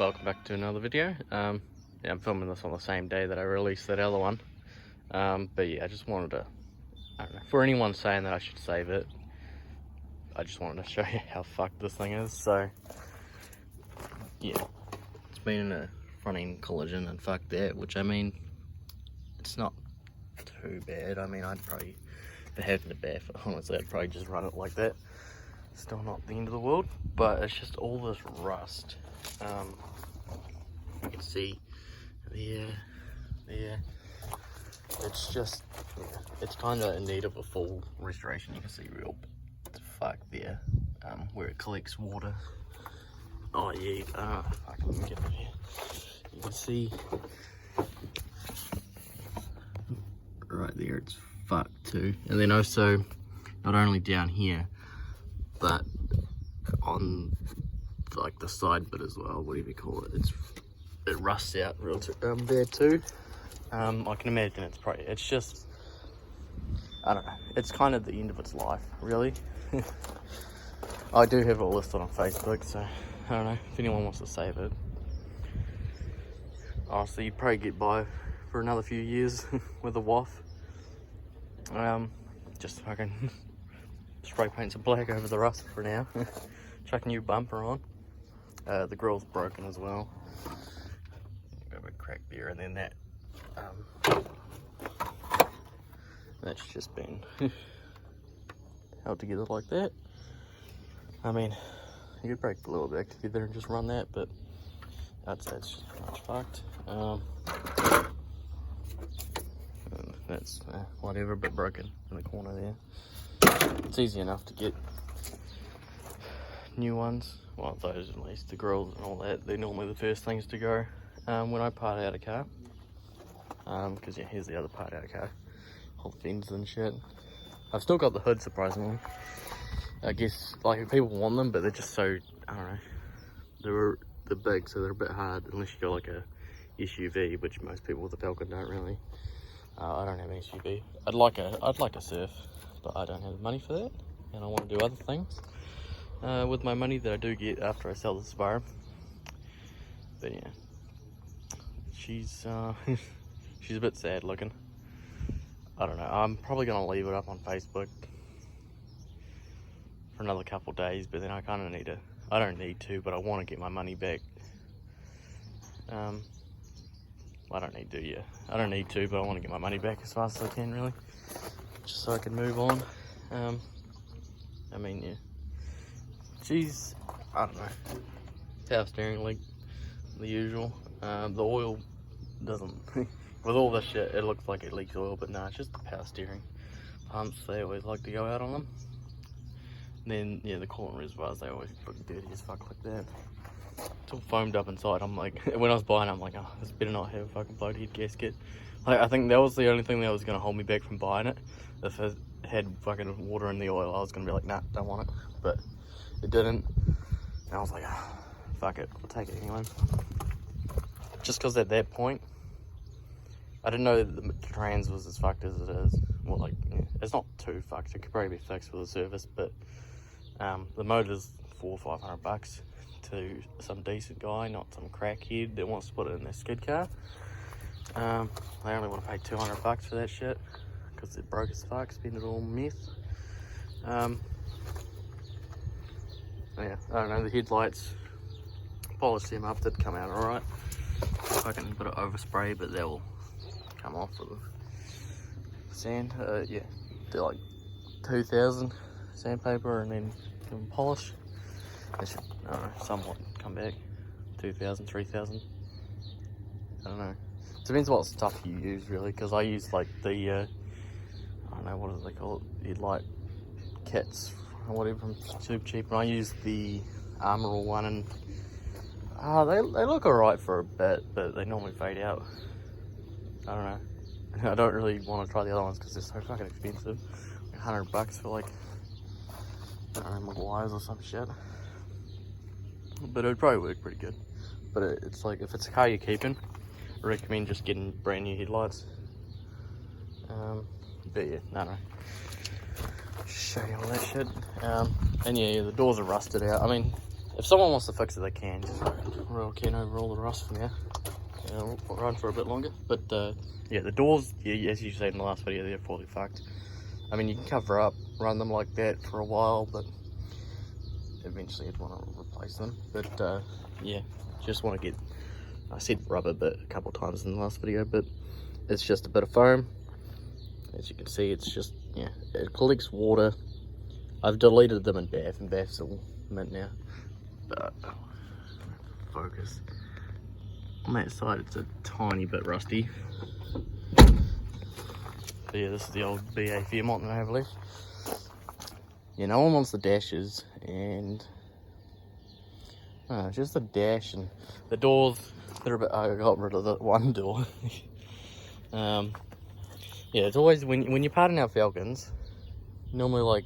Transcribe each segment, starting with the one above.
welcome back to another video. Yeah, I'm filming this on the same day that I released that other one. But yeah, I just wanted to, I don't know, for anyone saying that I should save it, I just wanted to show you how fucked this thing is. So yeah, it's been in a front end collision and fuck that, which I mean, it's not too bad. I mean, I'd probably, if it happened to Beth, honestly, I'd probably just run it like that. Still not the end of the world, but it's just all this rust. You can see there. It's just, yeah, it's kind of in need of a full restoration. You can see real fuck there, where it collects water. Oh yeah, I can get it here. You can see right there, it's fucked too. And then also, not only down here, but on like the side bit as well, whatever you call it, it rusts out real bad too. I can imagine it's just, I don't know, it's kind of the end of its life, really. I do have it listed on Facebook, so I don't know if anyone wants to save it. Honestly, you'd probably get by for another few years with a waff. Just fucking spray paint some black over the rust for now. Chuck a new bumper on. The grill's broken as well. Got a bit crack there, and then that that's just been held together like that. I mean, you could break the little back together and just run that, but I'd say it's just pretty much fucked. And that's whatever, but broken in the corner there. It's easy enough to get new ones. Well, those at least, the grills and all that, they're normally the first things to go when I part out a car. Because yeah, here's the other part out of car, whole fins and shit. I've still got the hood, surprisingly. I guess like people want them, but they're just so, I don't know, they're big, so they're a bit hard unless you got like a SUV, which most people with the Falcon don't really. I don't have an SUV. I'd like to surf, but I don't have the money for that, and I want to do other things with my money that I do get after I sell the Subaru. But yeah, she's she's a bit sad looking. I don't know, I'm probably gonna leave it up on Facebook for another couple of days, but then I kind of I don't need to, but I want to get my money back. I don't need to, yeah. I don't need to, but I want to get my money back as fast as I can, really. Just so I can move on. I mean, yeah. She's, I don't know, power steering leak, the usual. The oil doesn't, with all this shit, it looks like it leaks oil, but no, it's just the power steering pumps. They always like to go out on them. And then, yeah, the coolant reservoirs, they always fucking dirty as fuck like that. It's all foamed up inside. I'm like, when I was buying it, I'm like, oh, this better not have a fucking bloated head gasket. Like, I think that was the only thing that was going to hold me back from buying it. If it had fucking water in the oil, I was going to be like, nah, don't want it. But it didn't. And I was like, oh, fuck it, I'll take it anyway. Just because at that point, I didn't know that the trans was as fucked as it is. Well, like, yeah, it's not too fucked. It could probably be fixed with a service, but the motor's $400 or $500 to some decent guy, not some crackhead that wants to put it in their skid car. They only want to pay $200 for that shit because it broke as fuck, spend it all meth. Yeah, I don't know, the headlights, polished them up, did come out alright. Fucking bit of overspray, but they will come off with the sand. Yeah, they're like 2,000 sandpaper and then give them polish. They should, I don't know, somewhat come back. 2,000, 3,000. I don't know. Depends what stuff you use, really, because I use like the, I don't know, what do they call it? Headlight kits or whatever from Super Cheap. And I use the Armor All one, and they look alright for a bit, but they normally fade out. I don't know. I don't really want to try the other ones because they're so fucking expensive. Like $100 for like, I don't know, wires or some shit. But it would probably work pretty good. But it's like, if it's a car you're keeping, I recommend just getting brand new headlights. But yeah, no. Show you all that shit. And yeah, the doors are rusted out. I mean, if someone wants to fix it, they can. Just can over all the rust from there. It'll run for a bit longer. But yeah, the doors, yeah, as you said in the last video, they're fully fucked. I mean, you can cover up, run them like that for a while, but eventually you'd want to replace them. But yeah, just want to get, I said rubber bit a couple times in the last video, but it's just a bit of foam. As you can see, it's just, yeah, it collects water. I've deleted them in Bath, and Bath's all mint now. But focus. On that side, it's a tiny bit rusty. But yeah, this is the old BA Fairmont that I have left. Yeah, no one wants the dashes, and just the dash and the doors. They're a bit. I got rid of the one door. Yeah, it's always when you're parting out Falcons. Normally, like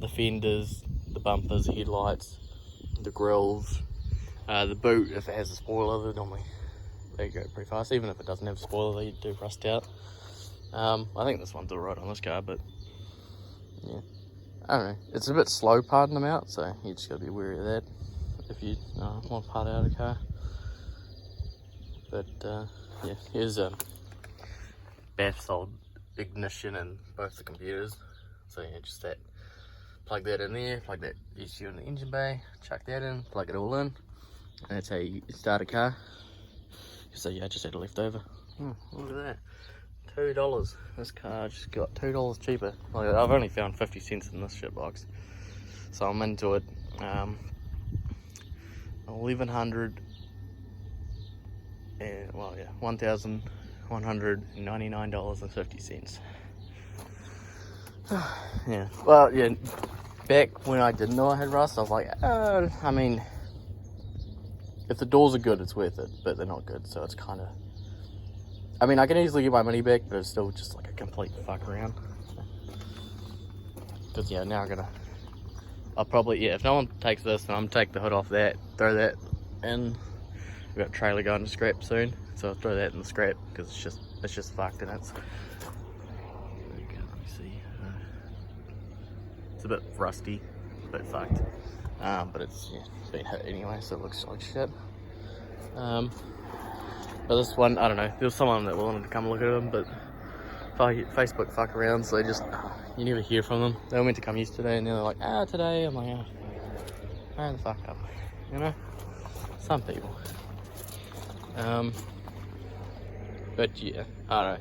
the fenders, the bumpers, the headlights, the grills, the boot. If it has a spoiler, normally they go pretty fast. Even if it doesn't have a spoiler, they do rust out. I think this one's alright on this car, but yeah, I don't know. It's a bit slow parting them out, so you just gotta be wary of that if you want to part out a car. But yeah, here's Bath sold ignition and both the computers. So yeah, just that. Plug that in there, plug that ECU in the engine bay, chuck that in, plug it all in, and that's how you start a car. So yeah, I just had a leftover. Look at that. $2. This car just got $2 cheaper. Like, I've only found 50 cents in this shit box, so I'm into it. 1100 and well, yeah, $1,199.50. Yeah, well, yeah. Back when I didn't know I had rust, I was like, I mean, if the doors are good, it's worth it, but they're not good, so it's kind of. I mean, I can easily get my money back, but it's still just like a complete fuck around. Because, yeah, now I'll probably, yeah, if no one takes this, then I'm gonna take the hood off that, throw that in. We've got a trailer going to scrap soon, so I'll throw that in the scrap, because it's just fucked, and it's, let me see, it's a bit rusty, a bit fucked, but it's, yeah, it's been hit anyway, so it looks like shit. But this one, I don't know, there was someone that wanted to come look at them, but Facebook fuck around, so they just, you never hear from them. They were meant to come yesterday, and they're like, today. I'm like, hurry the fuck up, you know? Some people. But yeah, I don't know.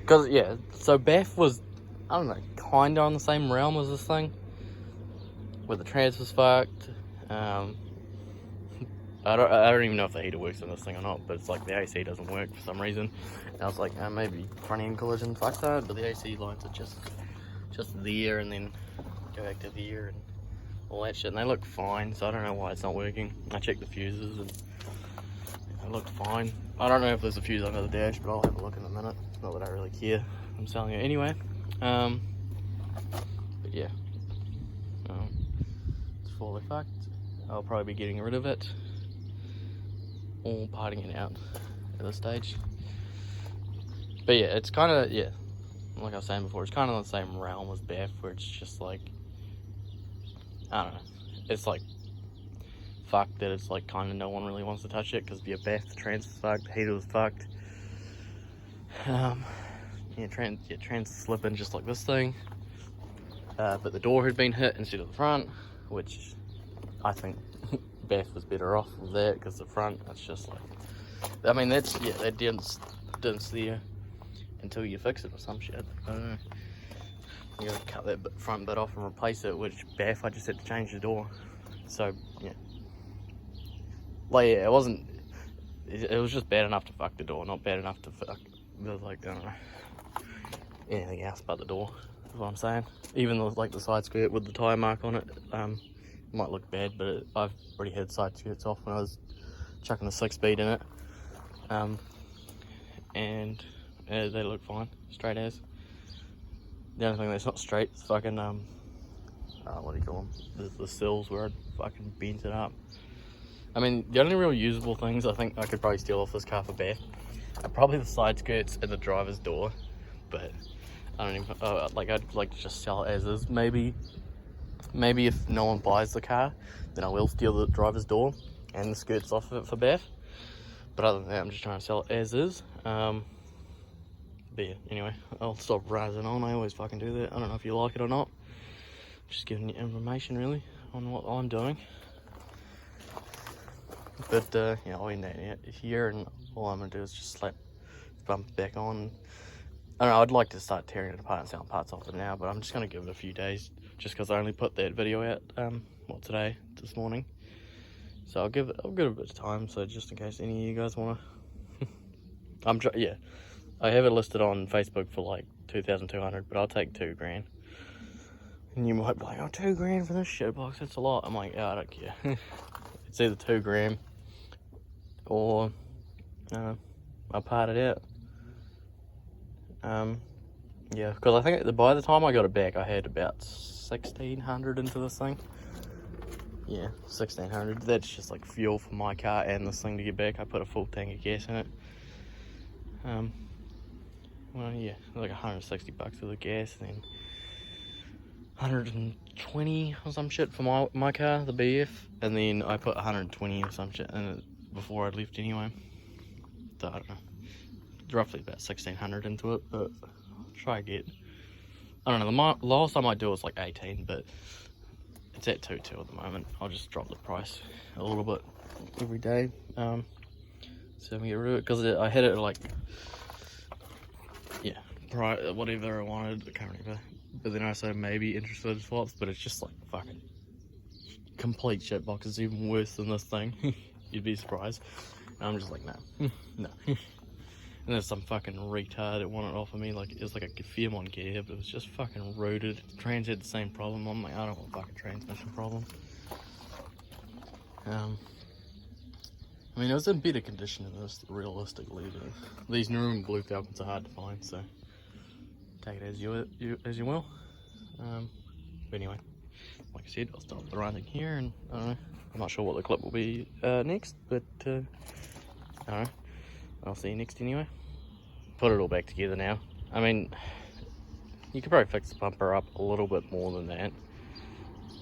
Because, yeah, so Bath was, I don't know, kind of on the same realm as this thing, where the transfer's fucked. I don't even know if the heater works on this thing or not, but it's like the AC doesn't work for some reason. And I was like, maybe front end collision, fuck that, but the AC lines are just there, and then go back to there and all that shit, and they look fine, so I don't know why it's not working. I checked the fuses and it looked fine. I don't know if there's a fuse under the dash, but I'll have a look in a minute. Not that I really care. I'm selling it anyway. But yeah, it's fully fucked. I'll probably be getting rid of it, or parting it out at this stage. But yeah, it's kind of, yeah, like I was saying before, it's kind of in the same realm as Bath, where it's just like, I don't know, it's like fucked that it's like kind of no one really wants to touch it, because via Bath, the trans was fucked, the heater was fucked. Trans slipping just like this thing, but the door had been hit instead of the front, which I think Bath was better off with that, because the front, it's just like, I mean, that's, yeah, that dent's there until you fix it or some shit. I don't know. You gotta cut that front bit off and replace it, which Bath, I just had to change the door. So, yeah. Like, yeah, it wasn't, it was just bad enough to fuck the door, not bad enough to fuck, like, I don't know, anything else but the door, is what I'm saying. Even though, like, the side skirt with the tyre mark on it, might look bad, but I've already had side skirts off when I was chucking the 6-speed in it, and they look fine, straight as. The only thing that's not straight is fucking, what do you call them, the sills where I fucking bent it up. I mean, the only real usable things I think I could probably steal off this car for Bath are probably the side skirts and the driver's door, but I don't even, like, I'd like to just sell it as is, maybe maybe if no one buys the car, then I will steal the driver's door and the skirts off of it for Beth. But other than that, I'm just trying to sell it as is. But yeah, anyway, I'll stop razzing on. I always fucking do that. I don't know if you like it or not. Just giving you information really on what I'm doing. But yeah, I'll end that here, and all I'm gonna do is just slap the bumper back on. I don't know, I'd like to start tearing it apart and selling parts off it now, but I'm just gonna give it a few days, just because I only put that video out this morning. So I'll give it a bit of time, so just in case any of you guys wanna yeah, I have it listed on Facebook for like 2,200, but I'll take $2,000. And you might be like, oh, $2,000 for this shit box, that's a lot. I'm like, yeah, I don't care. It's either $2,000 or I part it out. Yeah, because I think by the time I got it back, I had about 1,600 into this thing. Yeah, 1,600. That's just like fuel for my car and this thing to get back. I put a full tank of gas in it. Well, yeah, like 160 bucks for the gas, and then 120 or some shit for my car, the BF, and then I put 120 or some shit in it before I left anyway. So I don't know, roughly about 1,600 into it, but I'll try to get, I don't know, the last time I do was like 18, but it's at 2.2 at the moment. I'll just drop the price a little bit every day, so we get rid of it, because I had it like, yeah, right, whatever I wanted, I can't remember. But then I said maybe interested in swaps, but it's just like fucking complete shit box. It's even worse than this thing. You'd be surprised. And I'm just like, no, no. And there's some fucking retard that wanted it off of me, like it was like a Fairmont gear, but it was just fucking rooted. Trans had the same problem. I'm like, I don't want a fucking transmission problem. I mean, it was in better condition than this, realistically. But these new and blue Falcons are hard to find, so take it as you will. But anyway, like I said, I'll stop the running here, and I don't know, I'm not sure what the clip will be next, but I don't know, I'll see you next anyway. Put it all back together now. I mean, you could probably fix the bumper up a little bit more than that.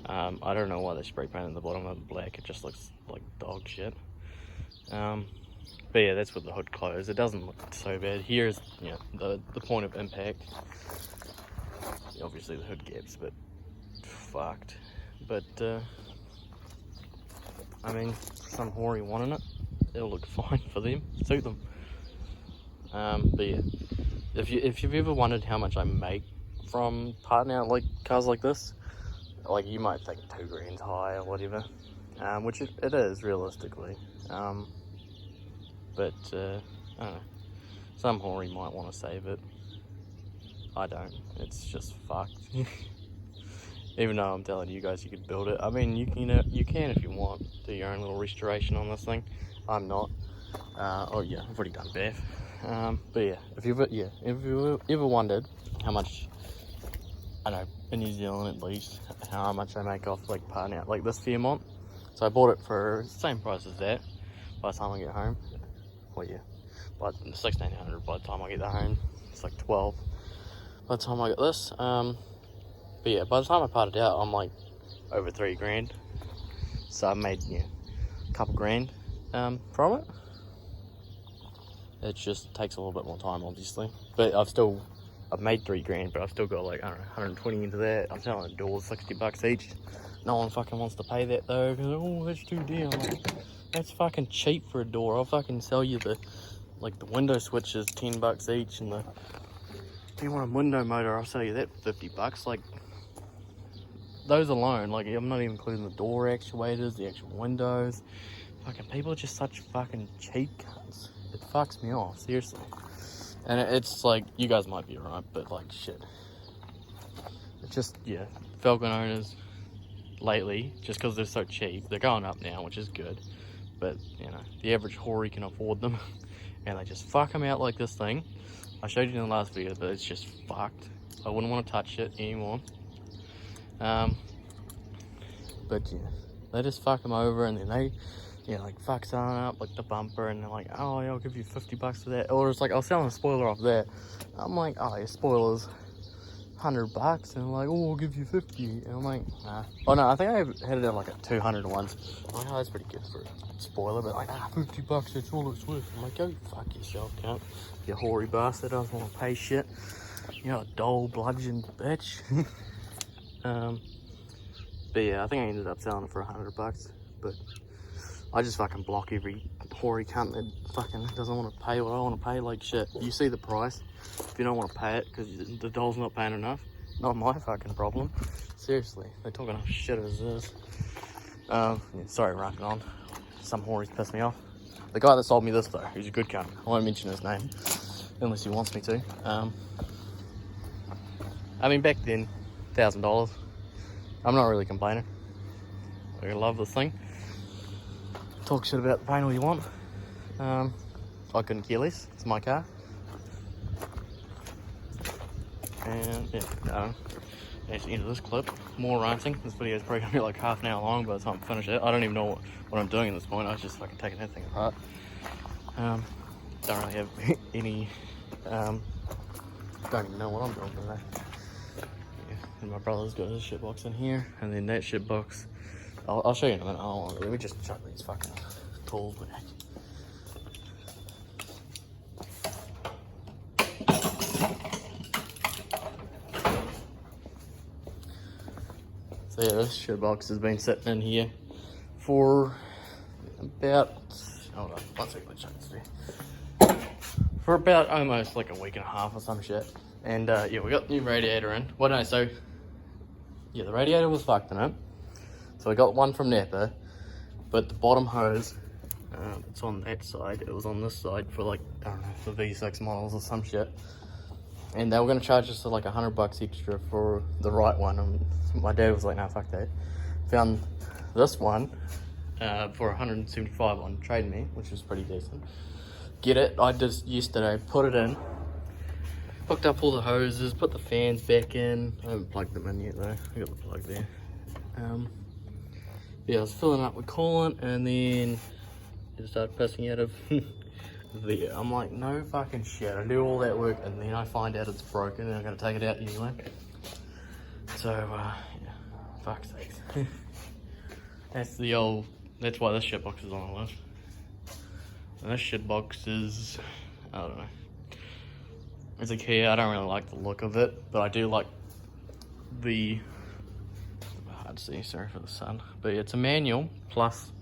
I don't know why they spray painted the bottom of it black. It just looks like dog shit. But yeah, that's with the hood closed. It doesn't look so bad. Here's, you know, the point of impact. Obviously the hood gap's a bit fucked, but I mean, some hoary wanting it, it'll look fine for them, suit them. But yeah, if you've ever wondered how much I make from parting out like cars like this, like you might think $2,000 high or whatever, which it is realistically. But I don't know, some hoary might want to save it. I don't. It's just fucked. Even though I'm telling you guys you could build it. I mean, you can if you want, do your own little restoration on this thing. I'm not. Oh yeah, I've already done Beth. But yeah, if you ever wondered how much, I know, in New Zealand at least, how much I make off like parting out like this Fairmont. So I bought it for the same price as that by the time I get home. Well yeah, by 1,600 by the time I get home. It's like 12 by the time I get this. But yeah, by the time I parted out, I'm like over $3,000. So I made, yeah, a couple grand from it. It just takes a little bit more time, obviously. But I've made $3,000, but I've still got like, I don't know, 120 into that. I'm selling the doors $60 each. No one fucking wants to pay that though, because oh, that's too dear. I'm like, that's fucking cheap for a door. I'll fucking sell you the window switches $10 each, and if you want a window motor, I'll sell you that for $50. Like, those alone, like, I'm not even including the door actuators, the actual windows. Fucking people are just such fucking cheap cunts. It fucks me off, seriously. And it's like, you guys might be right, but like, shit. It's just, yeah, Falcon owners lately, just because they're so cheap, they're going up now, which is good. But, you know, the average hoary can afford them. And they just fuck them out like this thing. I showed you in the last video, but it's just fucked. I wouldn't want to touch it anymore. But yeah, they just fuck them over, and then they, yeah, like fuck something up, like the bumper, and they're like, oh yeah, I'll give you $50 for that. Or it's like, I'll sell them a spoiler off that. I'm like, oh yeah, spoilers. $100, and I'm like, oh, I'll give you 50, and I'm like, nah. Oh no, I think I had it at like a 200 once. I'm like, oh, that's pretty good for a spoiler, but like, $50, that's all it's worth. I'm like, go fuck yourself, cunt. You hoary bastard, I don't want to pay shit. You know, a dull, bludgeon bitch. But yeah, I think I ended up selling it for $100, but I just fucking block every hoary cunt that fucking doesn't want to pay what I want to pay. Like shit, you see the price. If you don't want to pay it because the doll's not paying enough, not my fucking problem. Seriously, they talk enough shit as is. Yeah, sorry, ranting on. Some hoaries piss me off. The guy that sold me this though, he's a good cunt. I won't mention his name unless he wants me to. I mean, back then, $1,000. I'm not really complaining. I love this thing. Talk shit about the paint all you want. I couldn't care less. It's my car. And yeah, that's the end of this clip. More ranting. This video is probably gonna be like half an hour long by the time I finish it. I don't even know what I'm doing at this point. I was just fucking taking that thing apart. Don't really have any. Don't even know what I'm doing today. Yeah, and my brother's got his shitbox in here, and then that shitbox. I'll show you in a minute. Let me just chuck these fucking tools back. So yeah, this shitbox has been sitting in here for about, hold on, 1 second, let's check this through. For about almost like a week and a half or some shit. And yeah, we got the new radiator in. Well, no, so yeah, the radiator was fucked in it. So I got one from Napa, but the bottom hose, it's on that side. It was on this side for like, I don't know, for V6 models or some shit. And they were going to charge us like $100 extra for the right one. And my dad was like, no, fuck that. Found this one for $175 on Trade Me, which was pretty decent. Get it, I just yesterday put it in, hooked up all the hoses, put the fans back in. I haven't plugged them in yet though, I got the plug there. Yeah, I was filling up with coolant and then it started pissing out of there. I'm like, no fucking shit, I do all that work and then I find out it's broken and I'm gonna take it out anyway. So, yeah, fuck's sakes. That's why this shitbox is on the list. And this shitbox is, I don't know. It's a Kia, I don't really like the look of it, but I do like the, hard to see, sorry for the sun, but it's a manual, plus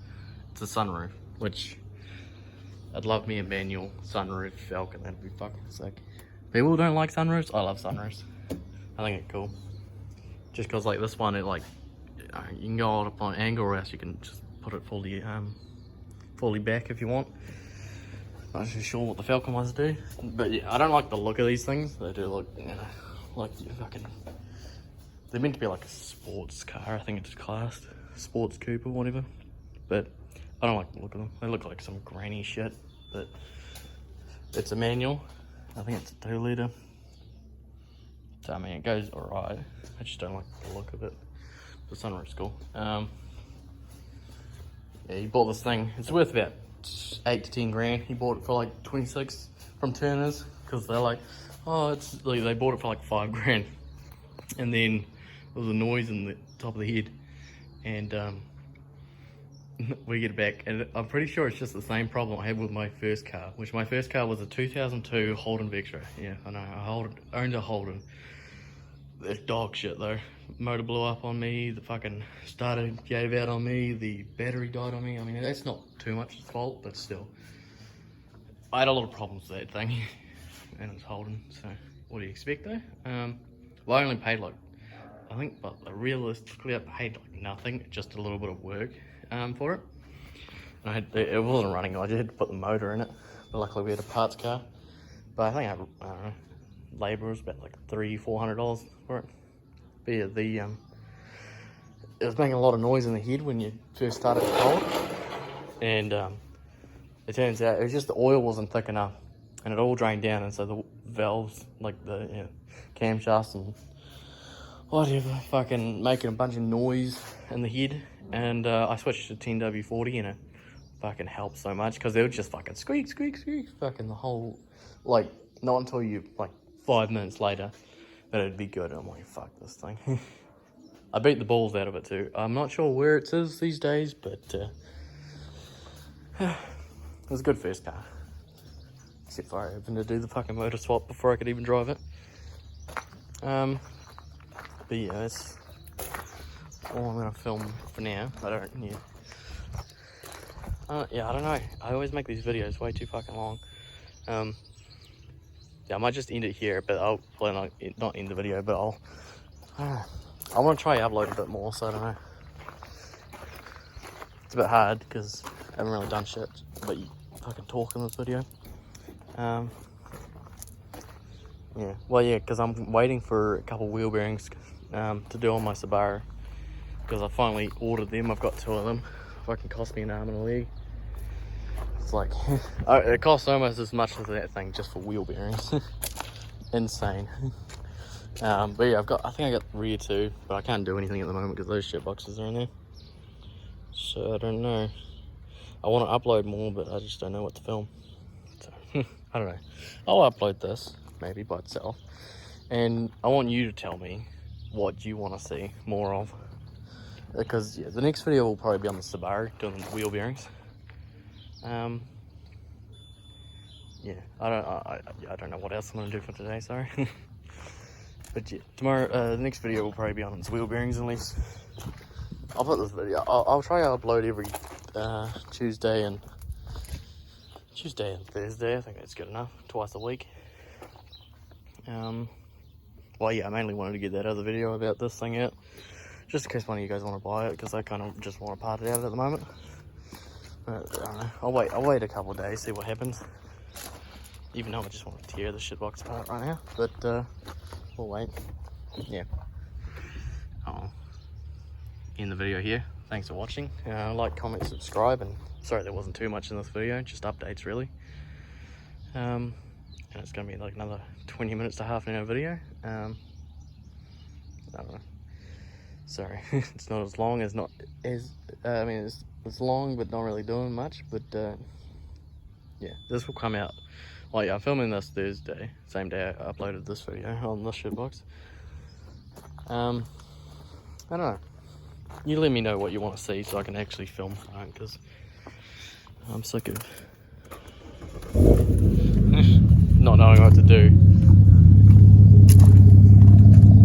it's a sunroof, which I'd love me a manual sunroof Falcon, that'd be fucking sick. People who don't like sunroofs, I love sunroofs. I think it's cool. Just cause like this one, it like, you can go up on angle or else you can just put it fully back if you want. Not too sure what the Falcon ones do, but yeah, I don't like the look of these things. They do look, you know, like you fucking, they're meant to be like a sports car, I think it's classed, sports coupe or whatever, but I don't like the look of them. They look like some granny shit, but it's a manual. I think it's a 2 litre. So I mean, it goes alright. I just don't like the look of it. The sunroof's cool. Yeah, he bought this thing. It's worth about 8 to 10 grand. He bought it for like 26 from Turner's because they're like, oh, it's like, they bought it for like 5 grand. And then there was a noise in the top of the head, and we get it back, and I'm pretty sure it's just the same problem I had with my first car, which my first car was a 2002 Holden Vectra. Yeah, I know, I owned a Holden. It's dog shit though. Motor blew up on me, the fucking starter gave out on me, the battery died on me. I mean, that's not too much fault, but still. I had a lot of problems with that thing, and it was Holden, so what do you expect though? Well, I only paid like, I think, but realistically I paid like nothing, just a little bit of work for it. And it wasn't running, I just had to put the motor in it, but luckily we had a parts car. But I think I don't know, labour was about like $300-400 for it. But yeah, it was making a lot of noise in the head when you first started to hold it. And it turns out it was just the oil wasn't thick enough, and it all drained down, and so the valves, like the camshafts and whatever, fucking making a bunch of noise in the head. And I switched to 10W40 and it fucking helped so much because they would just fucking squeak, squeak, squeak, fucking the whole, like, not until you, like 5 minutes later, But it'd be good. I'm like, fuck this thing. I beat the balls out of it too. I'm not sure where it is these days, but it was a good first car. Except for I happened to do the fucking motor swap before I could even drive it. But yeah, that's all I'm gonna film for now. I don't know. I always make these videos way too fucking long. Yeah, I might just end it here, but I'll probably not end the video, but I want to try upload a bit more, so I don't know. It's a bit hard because I haven't really done shit, but you fucking talk in this video. Yeah, well, yeah, because I'm waiting for a couple wheel bearings to do on my Subaru, because I finally ordered them. I've got 2 of them. Fucking cost me an arm and a leg. It's like it costs almost as much as that thing just for wheel bearings. Insane. But yeah, I think I got the rear too, but I can't do anything at the moment because those shit boxes are in there. So I don't know. I want to upload more, but I just don't know what to film. So I don't know. I'll upload this maybe by itself, and I want you to tell me what you want to see more of, because yeah, the next video will probably be on the Subaru doing the wheel bearings. Yeah, I don't know what else I'm gonna do for today. Sorry. But yeah, tomorrow, the next video will probably be on its wheel bearings at least. I'll put this video, I'll try to upload every Tuesday and Thursday. I think that's good enough, twice a week. Well yeah, I mainly wanted to get that other video about this thing out, just in case one of you guys want to buy it, because I kind of just want to part it out at the moment. But I don't know, I'll wait a couple of days, see what happens. Even though I just want to tear the shitbox apart right now, but we'll wait. Yeah. I'll end the video here. Thanks for watching. Like, comment, subscribe, and sorry there wasn't too much in this video, just updates really. And it's gonna be like another 20 minutes to half an hour video. I don't know. Sorry, it's not as long as I mean it's long but not really doing much. But yeah, this will come out. Well, yeah, I'm filming this Thursday, same day I uploaded this video on this shitbox. I don't know. You let me know what you want to see so I can actually film tonight, because I'm sick of not knowing what to do.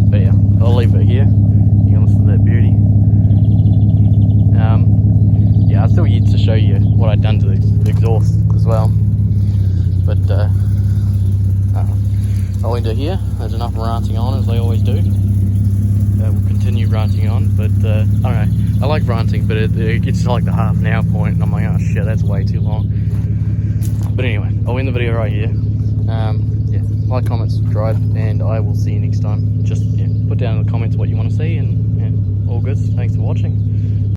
But yeah, I'll leave it here. You can listen to that beauty. Yeah, I still yet to show you what I've done to the exhaust as well. But I'll end it here. There's enough ranting on, as they always do. We'll continue ranting on, but I don't know. I like ranting, but it gets to like the half an hour point, and I'm like, oh shit, that's way too long. But anyway, I'll end the video right here. Yeah, like, comment, subscribe, and I will see you next time. Just put down in the comments what you want to see, and all good. Thanks for watching.